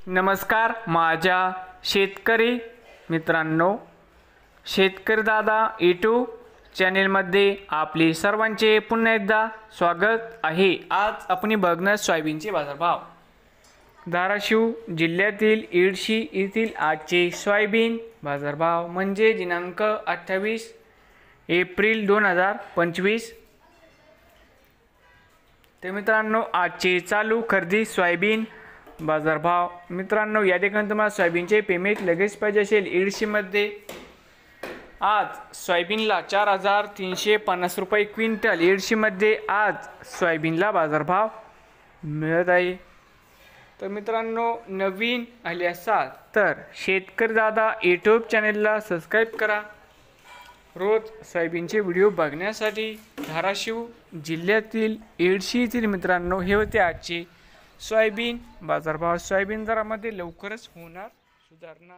नमस्कार माझ्या शेतकरी मित्रांनो, शेतकरी दादा यूट्यूब चॅनेलमध्ये आपले सर्वांचे पुन्हा एकदा स्वागत आहे। आज आपण बघणार सोयाबीनचे बाजारभाव। धाराशिव जिल्ह्यातील येडशी येथील आजचे सोयाबीन बाजारभाव म्हणजे दिनांक 28 एप्रिल 2025। तर मित्रांनो, आजचे चालू खरेदी सोयाबीन बाजारभाव। मित्रांनो, या ठिकाणी तुम्हाला सोयाबीनचे पेमेंट लगेच पाहिजे असेल येडशीमध्ये आज सोयाबीनला 4350 रुपये क्विंटल येडशीमध्ये आज सोयाबीनला बाजारभाव मिळत आहे। तर मित्रांनो, नवीन आले असाल तर शेतकरी दादा यूट्यूब चॅनेलला सबस्क्राईब करा। रोज सोयाबीनचे व्हिडिओ बघण्यासाठी धाराशिव जिल्ह्यातील येडशी येथील मित्रांनो हे होते आजचे सोयाबीन बाजारभाव। सोयाबीन दरामध्ये लवकरच होणार सुधारणा।